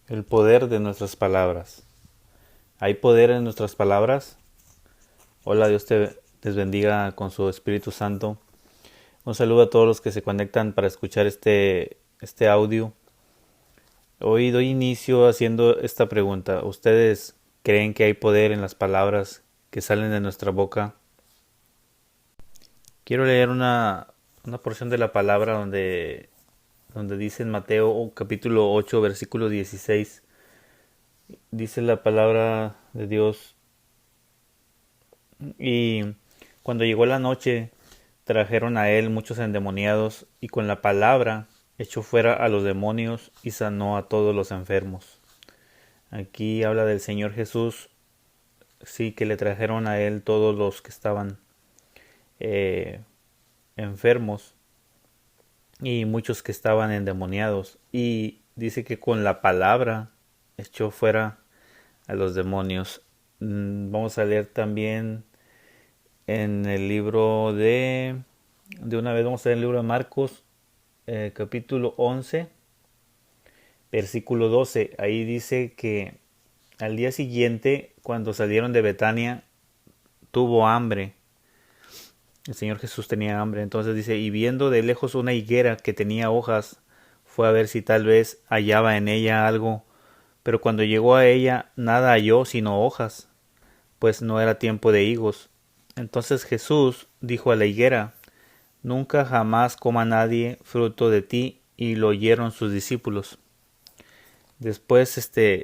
El poder de nuestras palabras. ¿Hay poder en nuestras palabras? Hola, Dios te les bendiga con su Espíritu Santo. Un saludo a todos los que se conectan para escuchar este audio. Hoy doy inicio haciendo esta pregunta. ¿Ustedes creen que hay poder en las palabras que salen de nuestra boca? Quiero leer una porción de la palabra donde dice en Mateo capítulo 8 versículo 16. Dice la palabra de Dios: y cuando llegó la noche, trajeron a él muchos endemoniados, y con la palabra echó fuera a los demonios y sanó a todos los enfermos. Aquí habla del Señor Jesús, sí, que le trajeron a él todos los que estaban eh, enfermos y muchos que estaban endemoniados. Y dice que con la palabra echó fuera a los demonios. Vamos a leer también en el libro de una vez vamos a leer el libro de Marcos, capítulo 11 versículo 12. Ahí dice que al día siguiente, cuando salieron de Betania, tuvo hambre. El Señor Jesús tenía hambre. Entonces dice: y viendo de lejos una higuera que tenía hojas, fue a ver si tal vez hallaba en ella algo. Pero cuando llegó a ella, nada halló sino hojas, pues no era tiempo de higos. Entonces Jesús dijo a la higuera: nunca jamás coma nadie fruto de ti. Y lo oyeron sus discípulos. Después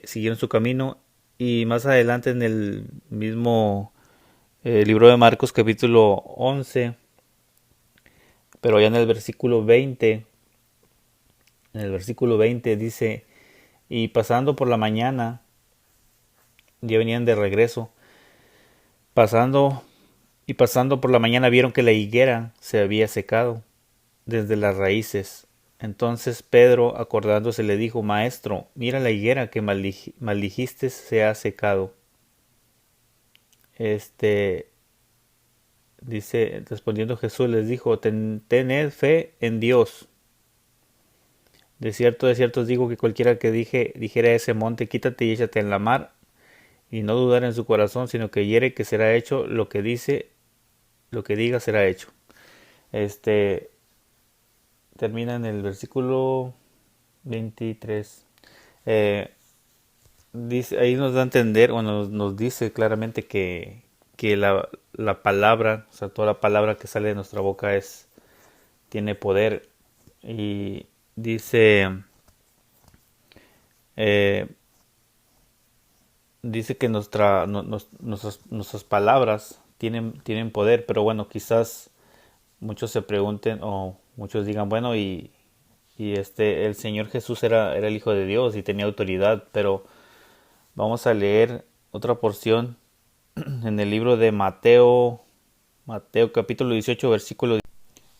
siguieron su camino, y más adelante en el mismo libro de Marcos capítulo 11, pero ya en el versículo 20 dice: y pasando por la mañana, ya venían de regreso, pasando pasando por la mañana vieron que la higuera se había secado desde las raíces. Entonces Pedro, acordándose, le dijo: Maestro, mira, la higuera que maldijiste se ha secado. Este Dice, respondiendo Jesús les dijo: Tened fe en Dios. De cierto os digo que cualquiera que dijera a ese monte: quítate y échate en la mar, y no dudar en su corazón, sino que hiere, que será hecho lo que diga será hecho. Este Termina en el versículo 23. Eh, ahí nos da a entender, o nos dice claramente que la palabra, o sea, toda la palabra que sale de nuestra boca tiene poder. Y dice, eh, dice que nuestras palabras tienen poder, pero bueno, quizás muchos se pregunten o muchos digan: bueno, el Señor Jesús era el Hijo de Dios y tenía autoridad. Pero vamos a leer otra porción en el libro de Mateo capítulo 18 versículo.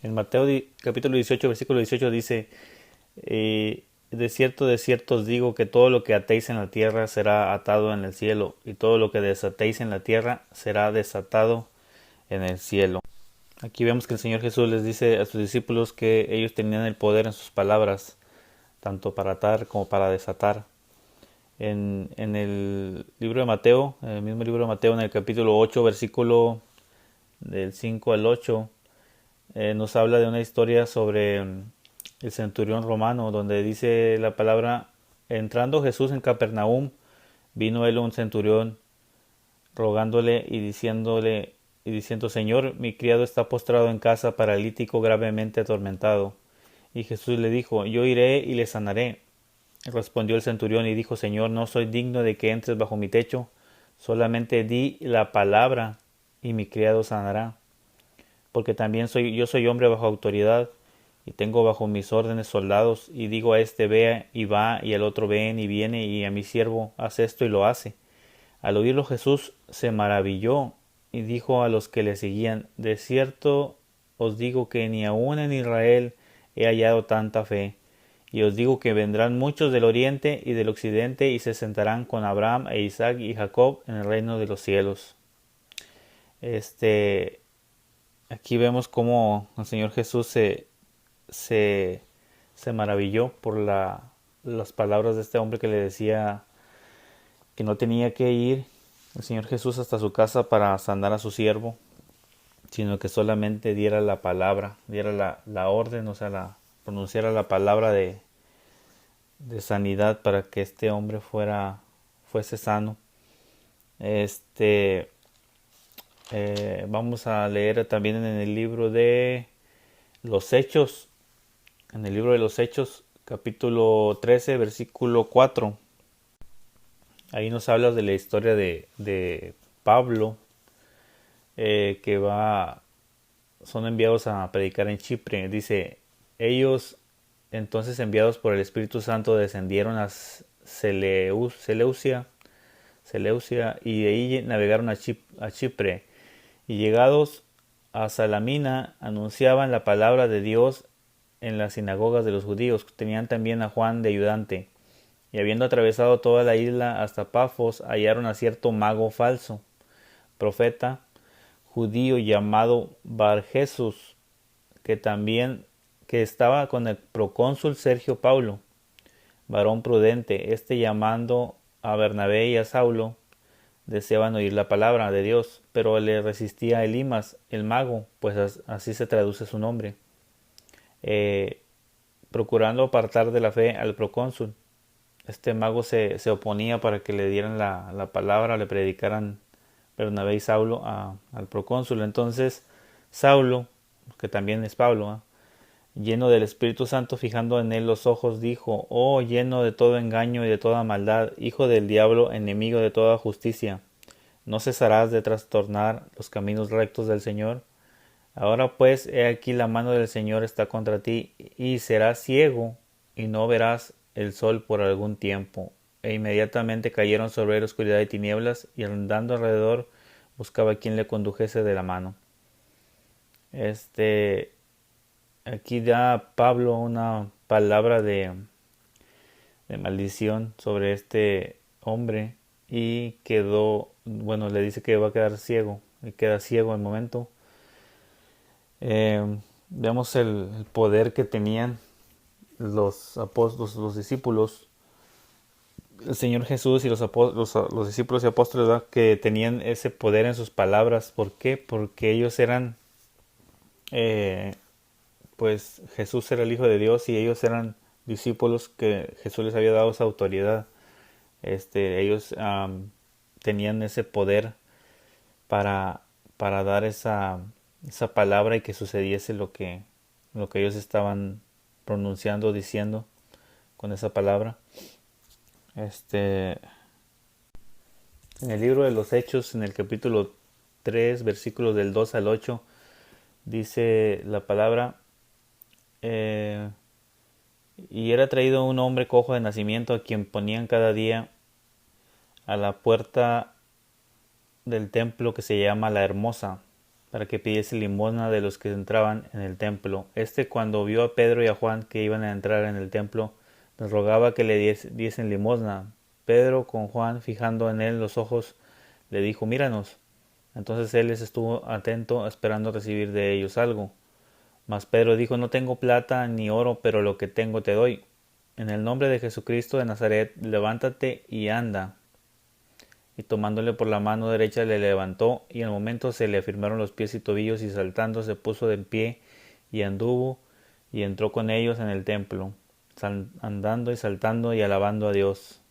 En capítulo 18 versículo 18 dice: de cierto os digo que todo lo que atéis en la tierra será atado en el cielo, y todo lo que desatéis en la tierra será desatado en el cielo. Aquí vemos que el Señor Jesús les dice a sus discípulos que ellos tenían el poder en sus palabras, tanto para atar como para desatar. En el libro de Mateo, en el mismo libro de Mateo, en el capítulo 8, versículo del 5 al 8, nos habla de una historia sobre el centurión romano, donde dice la palabra: entrando Jesús en Capernaum, vino él un centurión rogándole y diciendo: Señor, mi criado está postrado en casa, paralítico, gravemente atormentado. Y Jesús le dijo: yo iré y le sanaré. Respondió el centurión y dijo: Señor, no soy digno de que entres bajo mi techo, solamente di la palabra y mi criado sanará. Porque también yo soy hombre bajo autoridad, y tengo bajo mis órdenes soldados, y digo a este: ve, y va, y al otro: ven, y viene, y a mi siervo: haz esto, y lo hace. Al oírlo Jesús se maravilló y dijo a los que le seguían: de cierto os digo que ni aun en Israel he hallado tanta fe. Y os digo que vendrán muchos del oriente y del occidente y se sentarán con Abraham e Isaac y Jacob en el reino de los cielos. Este, Aquí vemos cómo el Señor Jesús se maravilló las palabras de este hombre que le decía que no tenía que ir el Señor Jesús hasta su casa para sanar a su siervo, sino que solamente diera la palabra, diera la orden, o sea, pronunciara la palabra de sanidad para que este hombre fuese sano. Vamos a leer también en el libro de los Hechos, en el libro de los Hechos, capítulo 13, versículo 4. Ahí nos habla de la historia de Pablo, son enviados a predicar en Chipre. Dice, ellos entonces enviados por el Espíritu Santo descendieron a Seleucia, y de ahí navegaron a Chipre, y llegados a Salamina anunciaban la palabra de Dios en las sinagogas de los judíos. Tenían también a Juan de ayudante. Y habiendo atravesado toda la isla hasta Pafos, hallaron a cierto mago falso, profeta judío llamado Bar-Jesús, que estaba con el procónsul Sergio Paulo, varón prudente. Llamando a Bernabé y a Saulo, deseaban oír la palabra de Dios, pero le resistía Elimas, el mago, pues así se traduce su nombre, procurando apartar de la fe al procónsul. Este mago se oponía para que le dieran la palabra, le predicaran Bernabé y Saulo al procónsul. Entonces Saulo, que también es Pablo, lleno del Espíritu Santo, fijando en él los ojos, dijo, oh, lleno de todo engaño y de toda maldad, hijo del diablo, enemigo de toda justicia, ¿no cesarás de trastornar los caminos rectos del Señor? Ahora pues, he aquí la mano del Señor está contra ti, y serás ciego, y no verás el sol por algún tiempo. E inmediatamente cayeron sobre él oscuridad y tinieblas, y andando alrededor buscaba a quien le condujese de la mano. Aquí da Pablo una palabra de maldición sobre este hombre, y le dice que va a quedar ciego, y queda ciego al momento. Vemos el poder que tenían los apóstoles, los discípulos, el Señor Jesús y los discípulos y apóstoles, ¿verdad?, que tenían ese poder en sus palabras. ¿Por qué? Porque ellos eran, pues Jesús era el Hijo de Dios y ellos eran discípulos que Jesús les había dado esa autoridad. Ellos tenían ese poder para dar esa palabra y que sucediese lo que ellos estaban pronunciando, diciendo con esa palabra. En el libro de los Hechos, en el capítulo 3, versículos del 2 al 8, dice la palabra, y era traído un hombre cojo de nacimiento, a quien ponían cada día a la puerta del templo que se llama La Hermosa, para que pidiese limosna de los que entraban en el templo. Cuando vio a Pedro y a Juan que iban a entrar en el templo, les rogaba que le diesen limosna. Pedro, con Juan fijando en él los ojos, le dijo, míranos. Entonces él les estuvo atento, esperando recibir de ellos algo. Mas Pedro dijo, no tengo plata ni oro, pero lo que tengo te doy. En el nombre de Jesucristo de Nazaret, levántate y anda. Y tomándole por la mano derecha le levantó, y al momento se le afirmaron los pies y tobillos, y saltando se puso de pie, y anduvo, y entró con ellos en el templo, andando y saltando y alabando a Dios.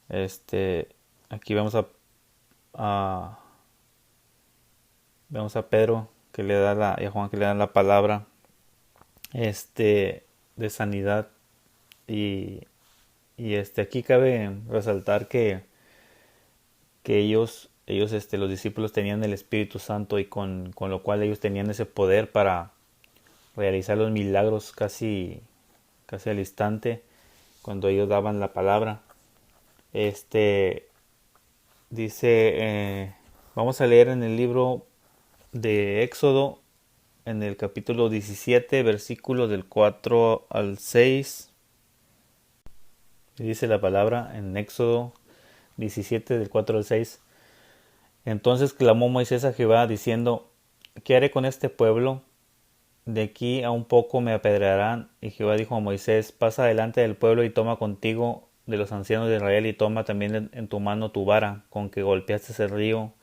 Aquí vemos a Pedro que le da y a Juan que le dan la palabra de sanidad, y aquí cabe resaltar que ellos los discípulos tenían el Espíritu Santo, y con lo cual ellos tenían ese poder para realizar los milagros casi al instante cuando ellos daban la palabra. Vamos a leer en el libro de Éxodo, en el capítulo 17, versículos del 4 al 6. Dice la palabra en Éxodo 17, del 4 al 6. Entonces clamó Moisés a Jehová diciendo, ¿qué haré con este pueblo? de aquí a un poco me apedrearán. Y Jehová dijo a Moisés, pasa delante del pueblo y toma contigo de los ancianos de Israel y toma también en tu mano tu vara con que golpeaste el río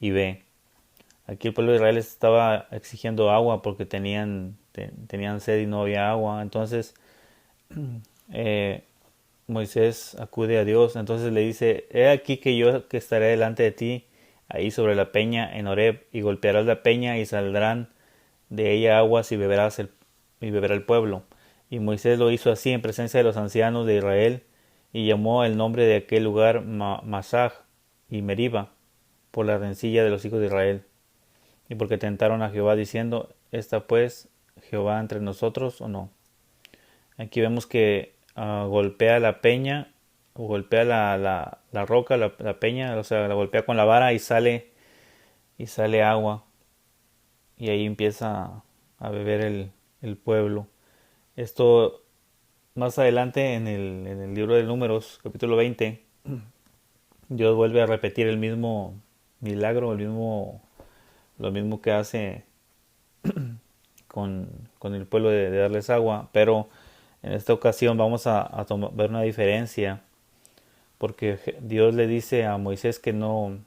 y ve. Aquí el pueblo de Israel estaba exigiendo agua porque tenían sed y no había agua. Entonces eh, Moisés acude a Dios. Entonces le dice, he aquí que yo que estaré delante de ti ahí sobre la peña en Horeb, y golpearás la peña y saldrán de ella aguas y y beberá el pueblo. Y Moisés lo hizo así en presencia de los ancianos de Israel, y llamó el nombre de aquel lugar Masaj y Meriba, por la rencilla de los hijos de Israel, y porque tentaron a Jehová diciendo, ¿está pues Jehová entre nosotros o no? Aquí vemos que golpea la peña, o golpea la roca, la peña, o sea, la golpea con la vara y sale agua, y ahí empieza a beber el pueblo. Esto más adelante en el libro de Números, capítulo 20, Dios vuelve a repetir el mismo milagro, lo mismo que hace con el pueblo de darles agua, pero en esta ocasión vamos a ver una diferencia, porque Dios le dice a Moisés que no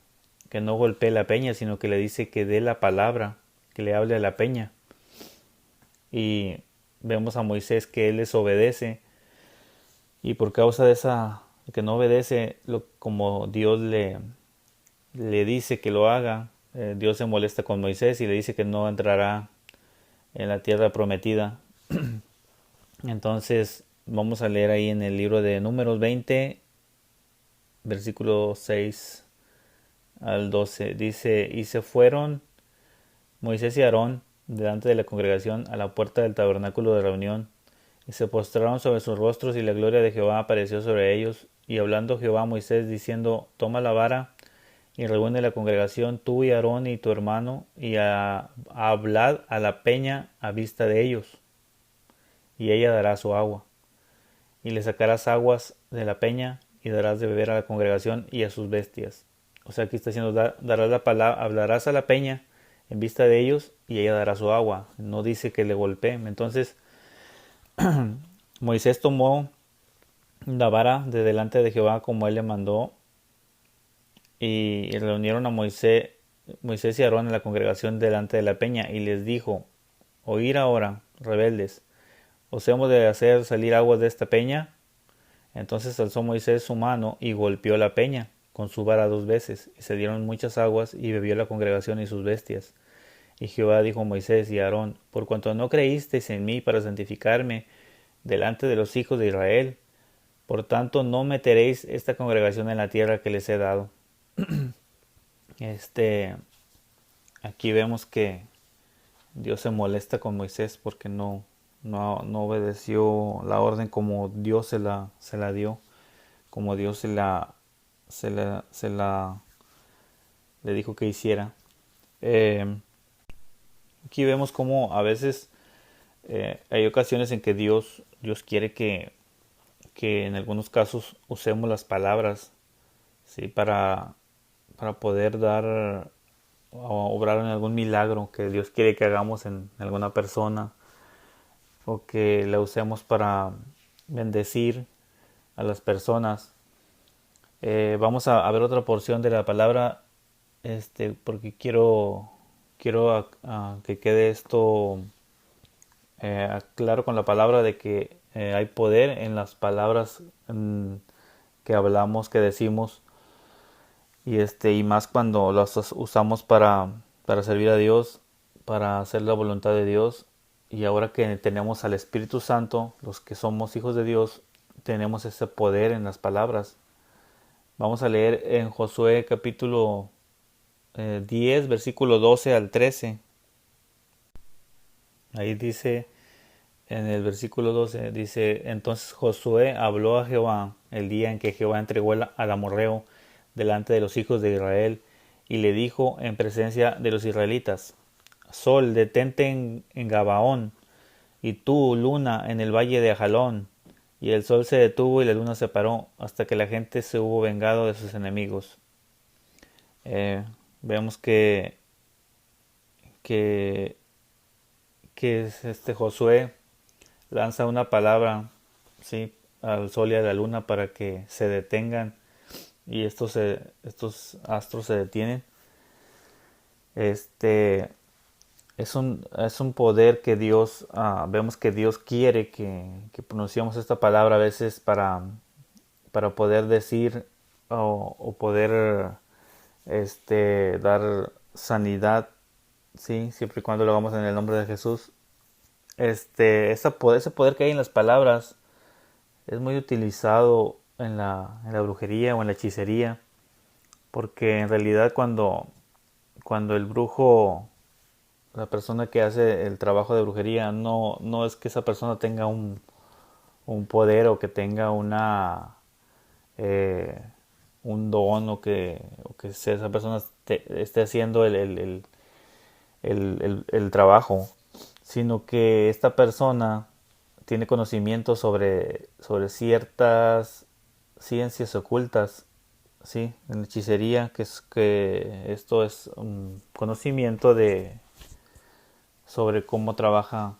golpee la peña, sino que le dice que dé la palabra, que le hable a la peña. Y vemos a Moisés que él les obedece, y por causa de esa que no obedece como Dios le dice que lo haga, Dios se molesta con Moisés y le dice que no entrará en la tierra prometida. Entonces vamos a leer ahí en el libro de Números 20, versículo 6 al 12. Dice, y se fueron Moisés y Aarón delante de la congregación a la puerta del tabernáculo de reunión, y se postraron sobre sus rostros, y la gloria de Jehová apareció sobre ellos. Y hablando Jehová a Moisés, diciendo, toma la vara y reúne la congregación, tú y Aarón y tu hermano, y hablad a la peña a vista de ellos, y ella dará su agua. Y le sacarás aguas de la peña, y darás de beber a la congregación y a sus bestias. O sea, aquí está diciendo, darás la palabra, hablarás a la peña en vista de ellos, y ella dará su agua. No dice que le golpeen. Entonces Moisés tomó la vara de delante de Jehová como él le mandó, y reunieron a Moisés y Aarón en la congregación delante de la peña, y les dijo, oír ahora, rebeldes, ¿os hemos de hacer salir aguas de esta peña? Entonces alzó Moisés su mano y golpeó la peña con su vara 2 veces, y se dieron muchas aguas, y bebió la congregación y sus bestias. Y Jehová dijo a Moisés y a Aarón, por cuanto no creísteis en mí para santificarme delante de los hijos de Israel, por tanto no meteréis esta congregación en la tierra que les he dado. Aquí vemos que Dios se molesta con Moisés porque no obedeció la orden como Dios se la dio, como Dios se la le dijo que hiciera. Eh, Aquí vemos como a veces hay ocasiones en que Dios quiere que en algunos casos usemos las palabras, ¿sí? Para poder dar o obrar en algún milagro que Dios quiere que hagamos en alguna persona, o que la usemos para bendecir a las personas. Vamos a ver otra porción de la palabra, porque quiero que quede esto claro con la palabra, de que hay poder en las palabras que hablamos, que decimos, y más cuando las usamos para servir a Dios, para hacer la voluntad de Dios. Y ahora que tenemos al Espíritu Santo, los que somos hijos de Dios, tenemos ese poder en las palabras. Vamos a leer en Josué capítulo 10, versículo 12 al 13. Ahí dice, en el versículo 12, dice, entonces Josué habló a Jehová el día en que Jehová entregó al amorreo delante de los hijos de Israel, y le dijo en presencia de los israelitas, Sol, detente en Gabaón, y tú, luna, en el valle de Ajalón. Y el sol se detuvo y la luna se paró, hasta que la gente se hubo vengado de sus enemigos. Vemos que que es Josué lanza una palabra, sí, al sol y a la luna para que se detengan y estos astros se detienen. Este es un poder que Dios, vemos que Dios quiere que pronunciemos esta palabra a veces para poder decir o poder dar sanidad, sí, siempre y cuando lo hagamos en el nombre de Jesús. Ese poder que hay en las palabras es muy utilizado en la brujería o en la hechicería, porque en realidad cuando el brujo, la persona que hace el trabajo de brujería, no es que esa persona tenga un poder o que tenga eh, un don o que esa persona esté haciendo el trabajo, sino que esta persona tiene conocimiento sobre ciertas ciencias ocultas, sí, en hechicería, que esto es un conocimiento sobre cómo trabaja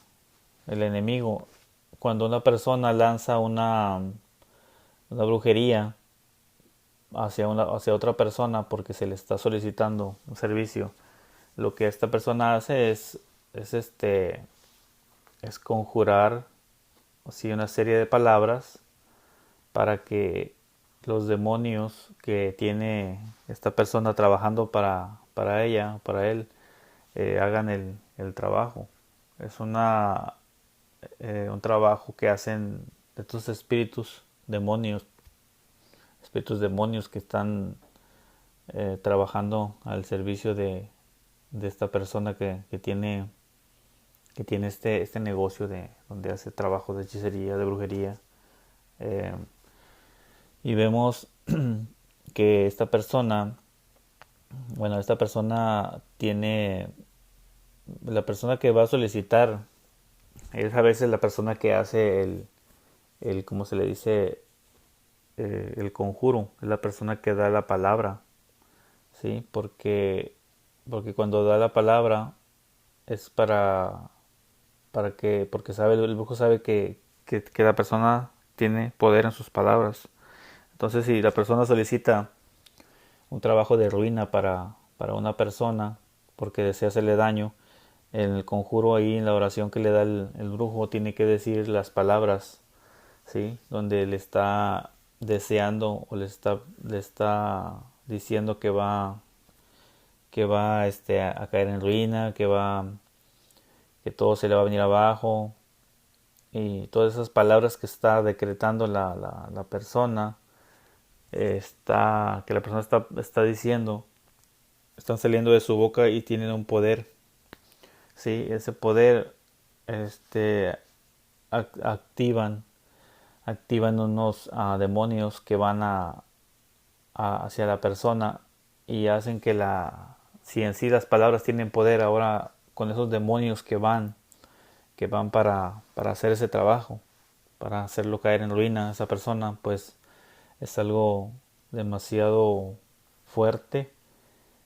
el enemigo. Cuando una persona lanza una brujería hacia otra persona porque se le está solicitando un servicio, lo que esta persona hace es es conjurar así una serie de palabras para que los demonios que tiene esta persona trabajando para ella, para él, hagan el trabajo. Es un trabajo que hacen estos espíritus demonios que están trabajando al servicio de esta persona que tiene este negocio donde hace trabajo de hechicería, de brujería. Eh, y vemos que esta persona la persona que va a solicitar es a veces la persona que hace ¿cómo se le dice? El conjuro, es la persona que da la palabra, ¿sí? Porque cuando da la palabra es porque el brujo sabe que la persona tiene poder en sus palabras. Entonces, si la persona solicita un trabajo de ruina para una persona porque desea hacerle daño, en el conjuro ahí, en la oración que le da el brujo, tiene que decir las palabras, ¿sí? Donde le está deseando o le está diciendo que va a caer en ruina, que todo se le va a venir abajo, y todas esas palabras que está decretando la persona, que la persona está diciendo, están saliendo de su boca y tienen un poder, sí, ese poder activan unos demonios que van hacia la persona y hacen si en sí las palabras tienen poder, ahora con esos demonios que van para hacer ese trabajo, para hacerlo caer en ruina a esa persona, pues es algo demasiado fuerte,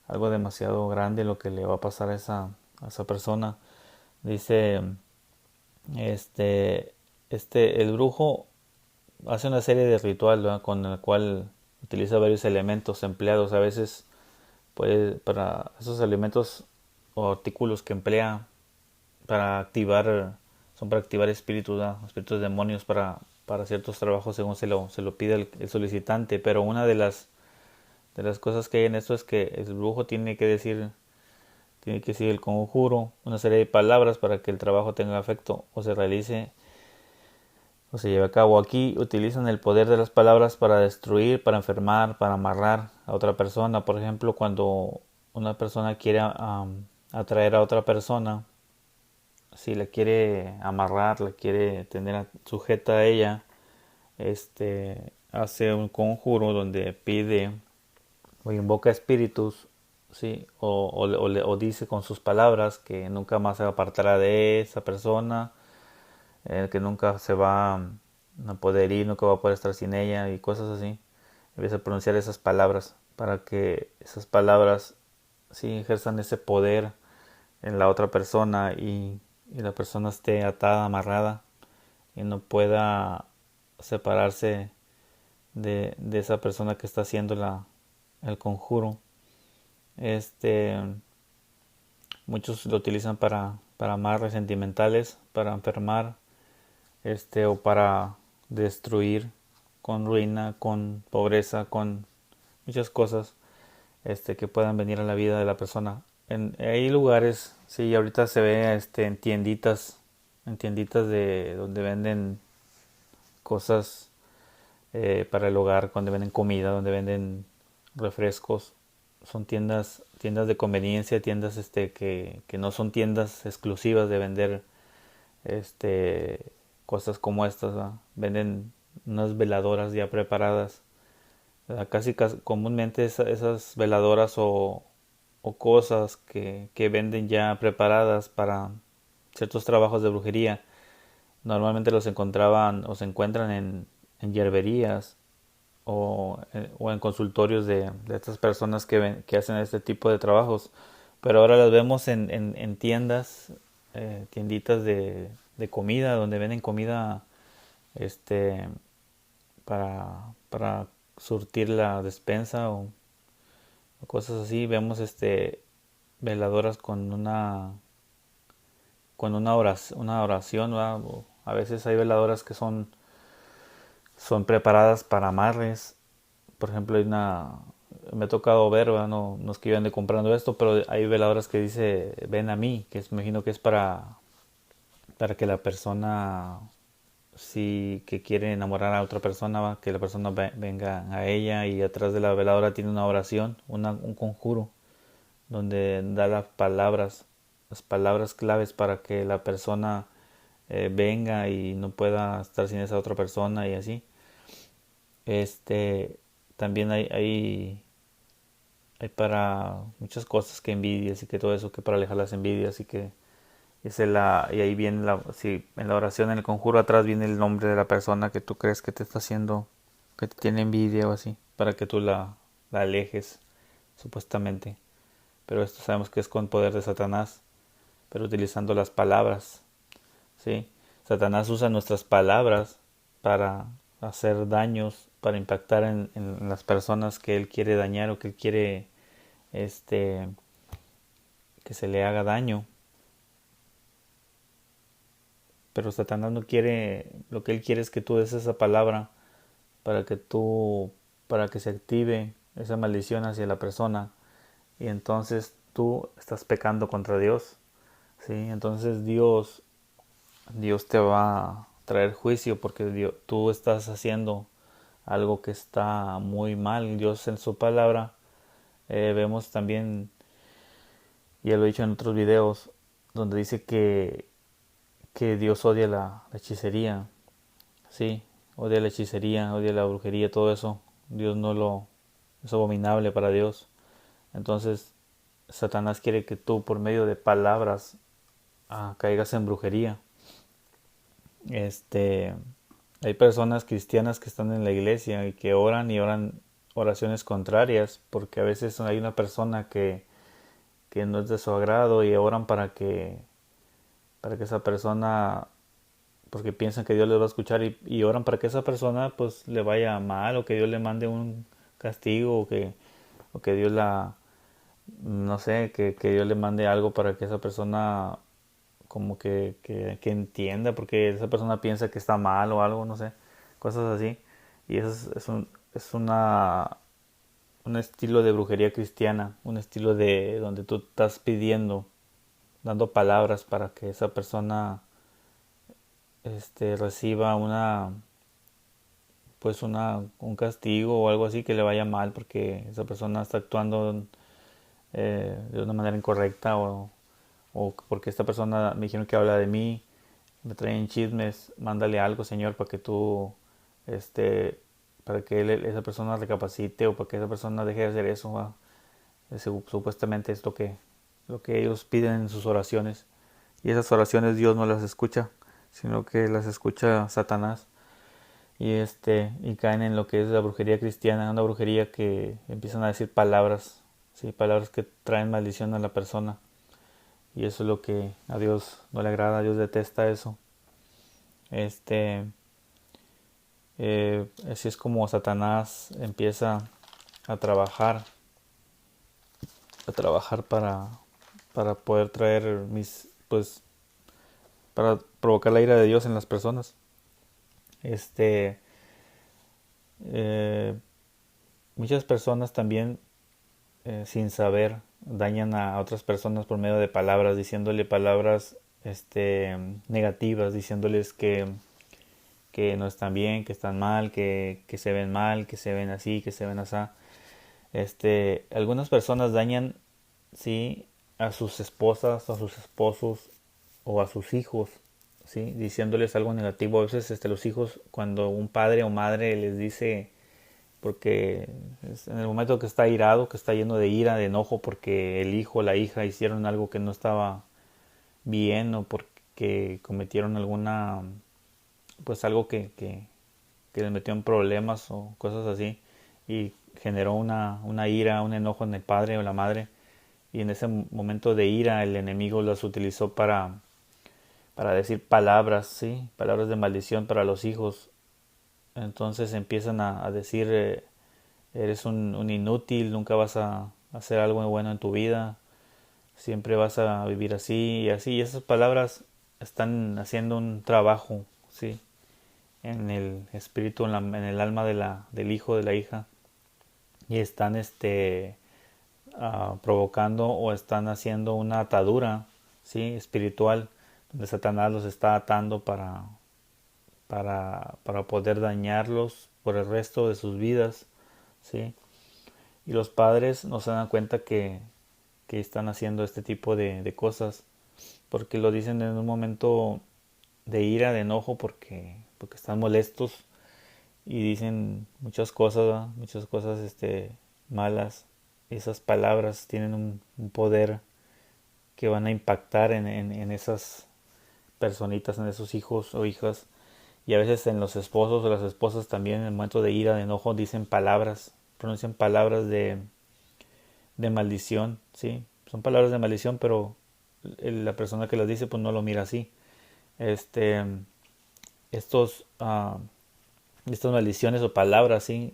algo demasiado grande lo que le va a pasar a esa persona. Dice, este, el brujo hace una serie de ritual, ¿verdad? Con el cual utiliza varios elementos empleados. A veces, para esos elementos o artículos que emplea son para activar espíritus, ¿verdad? Espíritus demonios para ciertos trabajos según se lo pide el solicitante. Pero una de las cosas que hay en esto es que el brujo tiene que decir el conjuro, una serie de palabras para que el trabajo tenga efecto o se realice o se lleve a cabo. Aquí utilizan el poder de las palabras para destruir, para enfermar, para amarrar a otra persona. Por ejemplo, cuando una persona quiere atraer a otra persona, si la quiere amarrar, la quiere tener sujeta a ella, hace un conjuro donde pide o invoca espíritus, sí, o dice con sus palabras que nunca más se apartará de esa persona, que nunca se va a poder ir, nunca va a poder estar sin ella y cosas así. Empieza a pronunciar esas palabras para que esas palabras sí ejerzan ese poder en la otra persona y la persona esté atada, amarrada y no pueda separarse de esa persona que está haciendo el conjuro. Este, muchos lo utilizan para amarres sentimentales, para enfermar, o para destruir con ruina, con pobreza, con muchas cosas que puedan venir a la vida de la persona. Hay lugares, sí, ahorita se ve en tienditas de donde venden cosas para el hogar, donde venden comida, donde venden refrescos. Son tiendas de conveniencia, tiendas que no son tiendas exclusivas de vender este cosas como estas, ¿verdad? Venden unas veladoras ya preparadas. Casi comúnmente esas veladoras o cosas que venden ya preparadas para ciertos trabajos de brujería normalmente los encontraban o se encuentran en hierberías o en consultorios de estas personas que hacen este tipo de trabajos, pero ahora las vemos en tiendas, tienditas de comida, donde venden comida este para surtir la despensa o cosas así. Vemos veladoras con una oración, ¿verdad? A veces hay veladoras que son preparadas para amarres. Por ejemplo, me ha tocado ver, ¿verdad? No es que yo ande comprando esto, pero hay veladoras que dice ven a mí, que me imagino que es para que la persona, si que quiere enamorar a otra persona, ¿va? Que la persona venga a ella, y atrás de la veladora tiene una oración, un conjuro, donde da las palabras claves para que la persona venga y no pueda estar sin esa otra persona y así. Este, también hay para muchas cosas, que envidias y que todo eso, que para alejar las envidias y ahí viene si en la oración, en el conjuro atrás viene el nombre de la persona que tú crees que te está haciendo, que te tiene envidia o así, para que tú la alejes, supuestamente. Pero esto sabemos que es con poder de Satanás, pero utilizando las palabras, ¿sí? Satanás usa nuestras palabras para hacer daños, para impactar en las personas que él quiere dañar o que él quiere este que se le haga daño. Pero Satanás no quiere, lo que él quiere es que tú des esa palabra para para que se active esa maldición hacia la persona, y entonces tú estás pecando contra Dios, ¿sí? Entonces Dios te va a traer juicio porque tú estás haciendo algo que está muy mal. Dios en su palabra, vemos también, ya lo he dicho en otros videos, donde dice que Dios odia la hechicería, sí, odia la hechicería, odia la brujería, todo eso. Dios no lo es abominable para Dios. Entonces Satanás quiere que tú por medio de palabras caigas en brujería. Este, hay personas cristianas que están en la iglesia y que oran y oran oraciones contrarias, porque a veces hay una persona que no es de su agrado, y oran para que esa persona, porque piensan que Dios les va a escuchar, y oran para que esa persona pues le vaya mal, o que Dios le mande un castigo, o que Dios no sé, que Dios le mande algo para que esa persona como que entienda, porque esa persona piensa que está mal o algo, no sé, cosas así. Y eso es un estilo de brujería cristiana, un estilo de donde tú estás pidiendo, dando palabras para que esa persona reciba un castigo o algo así, que le vaya mal porque esa persona está actuando de una manera incorrecta, o porque esta persona me dijeron que habla de mí, me traen chismes. Mándale algo, Señor, para que tú, para que esa persona recapacite, o para que esa persona deje de hacer eso, ¿va? Supuestamente es lo que ellos piden en sus oraciones, y esas oraciones Dios no las escucha, sino que las escucha Satanás. Y caen en lo que es la brujería cristiana, una brujería que empiezan a decir palabras, sí, palabras que traen maldición a la persona. Y eso es lo que a Dios no le agrada, a Dios detesta eso. Así es como Satanás empieza a trabajar, para poder traer para provocar la ira de Dios en las personas. Este, eh, Muchas personas también, sin saber, dañan a otras personas por medio de palabras, diciéndole palabras, negativas, diciéndoles que no están bien, que están mal, que se ven mal, que se ven así, que se ven así. Algunas personas dañan, sí, a sus esposas, a sus esposos o a sus hijos, sí, diciéndoles algo negativo. A veces, los hijos, cuando un padre o madre les dice, porque en el momento que está irado, que está lleno de ira, de enojo, porque el hijo o la hija hicieron algo que no estaba bien, o porque cometieron pues algo que les metió en problemas o cosas así, y generó una ira, un enojo en el padre o la madre, y en ese momento de ira el enemigo las utilizó para decir palabras, ¿sí? Palabras de maldición para los hijos. Entonces empiezan a decir, eres un inútil, nunca vas a hacer algo bueno en tu vida, siempre vas a vivir así y así. Y esas palabras están haciendo un trabajo, ¿sí? En el espíritu, en el alma del hijo, de la hija, y están provocando o están haciendo una atadura, ¿sí? Espiritual, donde Satanás los está atando para poder dañarlos por el resto de sus vidas, ¿sí? Y los padres no se dan cuenta que están haciendo este tipo de cosas, porque lo dicen en un momento de ira, de enojo, porque están molestos, y dicen muchas cosas, ¿verdad? Muchas cosas malas. Esas palabras tienen un poder que van a impactar en esas personitas, en esos hijos o hijas. Y a veces en los esposos o las esposas también, en el momento de ira, de enojo, dicen palabras, pronuncian palabras de maldición, ¿sí? Son palabras de maldición, pero la persona que las dice pues no lo mira así. Este, estos Estas maldiciones o palabras, sí,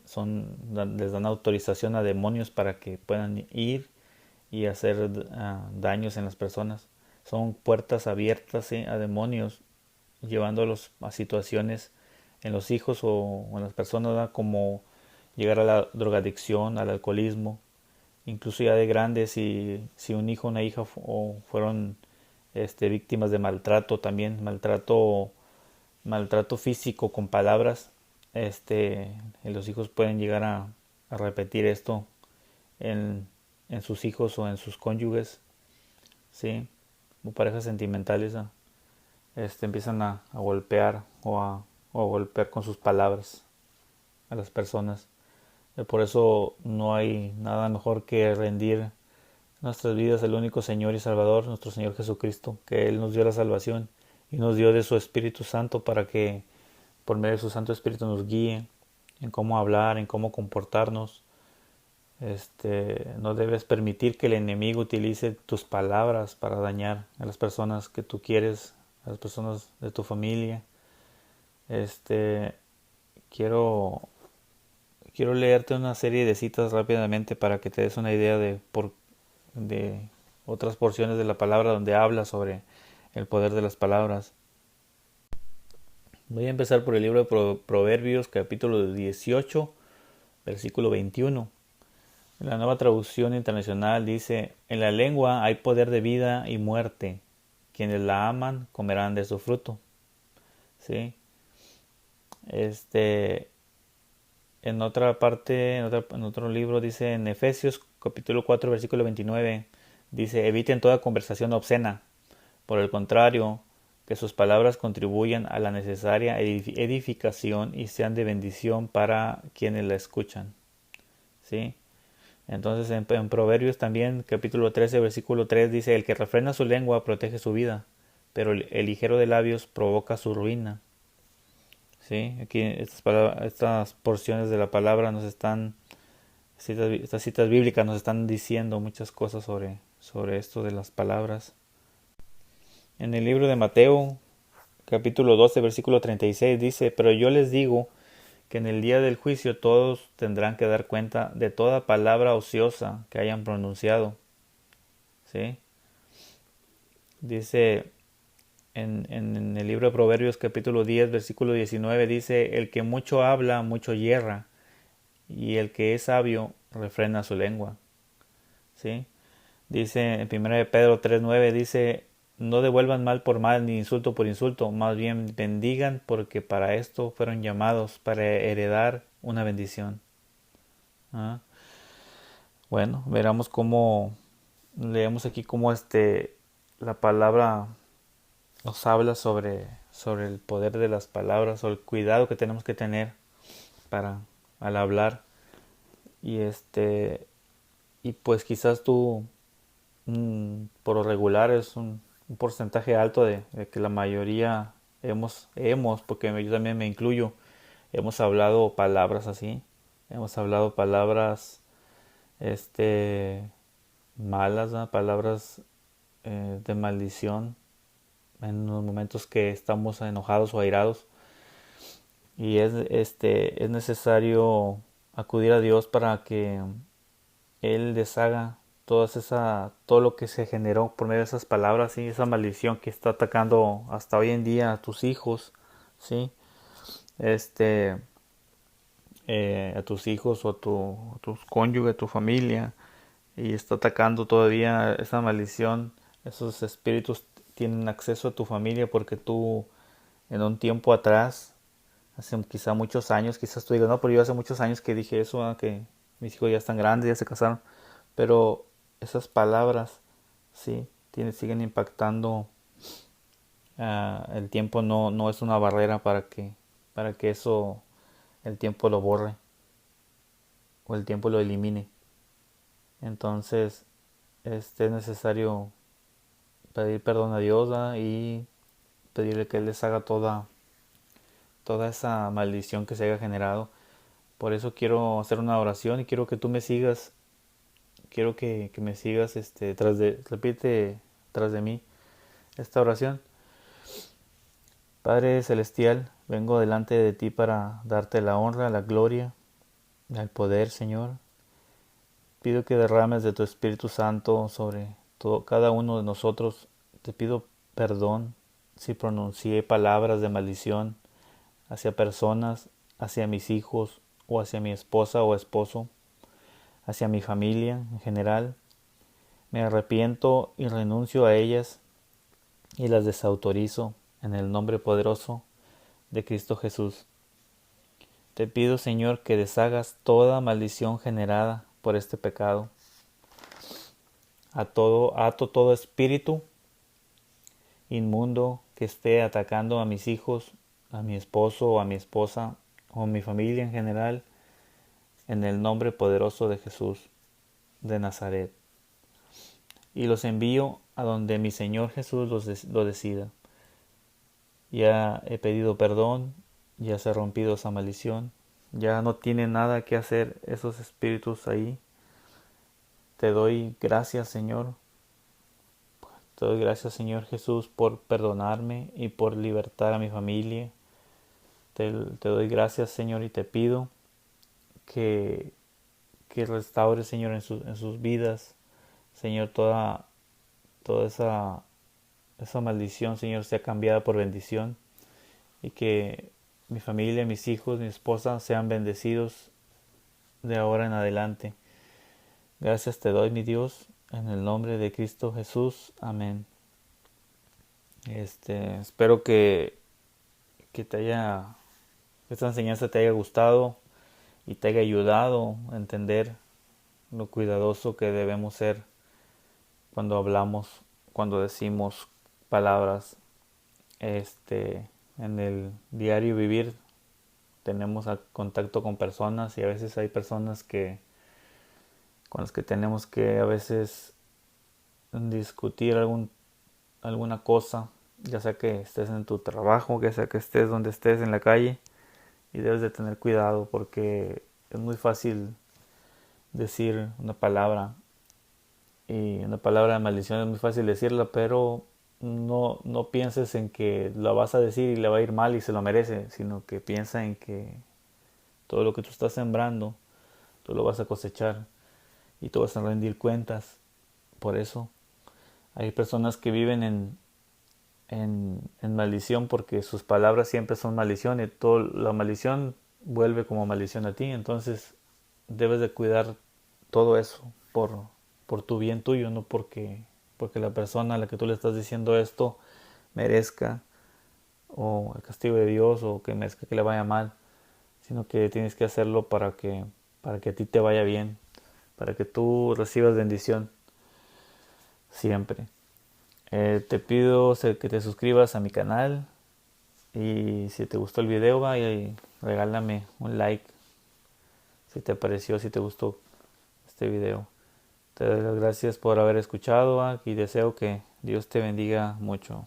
les dan autorización a demonios para que puedan ir y hacer daños en las personas. Son puertas abiertas, sí, a demonios, llevándolos a situaciones en los hijos o en las personas, ¿verdad? Como llegar a la drogadicción, al alcoholismo, incluso ya de grandes, si un hijo o una hija fueron víctimas de maltrato también, maltrato físico con palabras, los hijos pueden llegar a repetir esto en, en sus hijos o en sus cónyuges, ¿sí? O parejas sentimentales, ¿no? Empiezan a golpear o a golpear con sus palabras a las personas. Por eso no hay nada mejor que rendir nuestras vidas al único Señor y Salvador, nuestro Señor Jesucristo, que Él nos dio la salvación y nos dio de su Espíritu Santo para que por medio de su Santo Espíritu nos guíe en cómo hablar, en cómo comportarnos. No debes permitir que el enemigo utilice tus palabras para dañar a las personas que tú quieres, a las personas de tu familia. Este, quiero quiero leerte una serie de citas rápidamente para que te des una idea de otras porciones de la palabra donde habla sobre el poder de las palabras. Voy a empezar por el libro de Proverbios, capítulo 18, versículo 21. La Nueva Traducción Internacional dice: en la lengua hay poder de vida y muerte. Quienes la aman comerán de su fruto. ¿Sí? En otra parte, en otro libro dice, en Efesios capítulo 4 versículo 29, dice: eviten toda conversación obscena. Por el contrario, que sus palabras contribuyan a la necesaria edificación y sean de bendición para quienes la escuchan. ¿Sí? Entonces en Proverbios también, capítulo 13, versículo 3 dice: el que refrena su lengua protege su vida, pero el ligero de labios provoca su ruina. ¿Sí? Aquí estas porciones de la palabra estas citas bíblicas nos están diciendo muchas cosas sobre esto de las palabras. En el libro de Mateo, capítulo 12, versículo 36 dice, pero yo les digo que en el día del juicio todos tendrán que dar cuenta de toda palabra ociosa que hayan pronunciado. ¿Sí? Dice en el libro de Proverbios capítulo 10, versículo 19, dice, el que mucho habla, mucho yerra, y el que es sabio, refrena su lengua. ¿Sí? Dice en 1 de Pedro 3:9, dice, no devuelvan mal por mal ni insulto por insulto, más bien bendigan porque para esto fueron llamados, para heredar una bendición. ¿Ah? Bueno, veremos cómo, leemos aquí cómo la palabra nos habla sobre el poder de las palabras, o el cuidado que tenemos que tener para al hablar. Y y pues quizás tú por lo regular es un porcentaje alto de que la mayoría porque yo también me incluyo, hemos hablado palabras así, hemos hablado palabras este malas, ¿no? Palabras de maldición en los momentos que estamos enojados o airados, y es necesario acudir a Dios para que Él deshaga todo lo que se generó por medio de esas palabras, ¿sí? Esa maldición que está atacando hasta hoy en día a tus hijos, ¿sí? Este, a tus hijos o a tus cónyuges, a tu familia, y está atacando todavía esa maldición. Esos espíritus tienen acceso a tu familia porque tú en un tiempo atrás, hace quizá muchos años, quizás tú digas, no, pero yo hace muchos años que dije eso, que mis hijos ya están grandes, ya se casaron, pero esas palabras, sí, siguen impactando. El tiempo no es una barrera para que eso, el tiempo lo borre o el tiempo lo elimine. Entonces, es necesario pedir perdón a Dios, ¿verdad? Y pedirle que Él les haga toda esa maldición que se haya generado. Por eso quiero hacer una oración y quiero que tú me sigas, quiero que me sigas, repite tras de mí esta oración. Padre Celestial, vengo delante de ti para darte la honra, la gloria, el poder, Señor. Pido que derrames de tu Espíritu Santo sobre cada uno de nosotros. Te pido perdón si pronuncié palabras de maldición hacia personas, hacia mis hijos o hacia mi esposa o esposo, hacia mi familia en general. Me arrepiento y renuncio a ellas y las desautorizo en el nombre poderoso de Cristo Jesús. Te pido, Señor, que deshagas toda maldición generada por este pecado. Ato todo espíritu inmundo que esté atacando a mis hijos, a mi esposo o a mi esposa o a mi familia en general, en el nombre poderoso de Jesús de Nazaret. Y los envío a donde mi Señor Jesús lo decida. Ya he pedido perdón, ya se ha rompido esa maldición, ya no tiene nada que hacer esos espíritus ahí. Te doy gracias, Señor. Te doy gracias, Señor Jesús, por perdonarme y por libertar a mi familia. Te doy gracias, Señor, y te pido que, que restaures, Señor, en sus vidas, Señor, toda esa maldición, Señor, sea cambiada por bendición, y que mi familia, mis hijos, mi esposa sean bendecidos de ahora en adelante. Gracias te doy, mi Dios, en el nombre de Cristo Jesús. Amén. Espero que esta enseñanza te haya gustado y te haya ayudado a entender lo cuidadoso que debemos ser cuando hablamos, cuando decimos palabras. En el diario vivir tenemos contacto con personas, y a veces hay personas con las que tenemos que a veces discutir alguna cosa, ya sea que estés en tu trabajo, ya sea que estés donde estés en la calle, y debes de tener cuidado porque es muy fácil decir una palabra, y una palabra de maldición es muy fácil decirla, pero no pienses en que lo vas a decir y le va a ir mal y se lo merece, sino que piensa en que todo lo que tú estás sembrando, tú lo vas a cosechar y tú vas a rendir cuentas. Por eso hay personas que viven en maldición porque sus palabras siempre son maldición y toda la maldición vuelve como maldición a ti. Entonces debes de cuidar todo eso por tu bien tuyo, no porque la persona a la que tú le estás diciendo esto merezca o el castigo de Dios o que merezca que le vaya mal, sino que tienes que hacerlo para que a ti te vaya bien, para que tú recibas bendición siempre. Te pido que te suscribas a mi canal y si te gustó el video, va y regálame un like si te pareció, si te gustó este video. Te doy las gracias por haber escuchado, y deseo que Dios te bendiga mucho.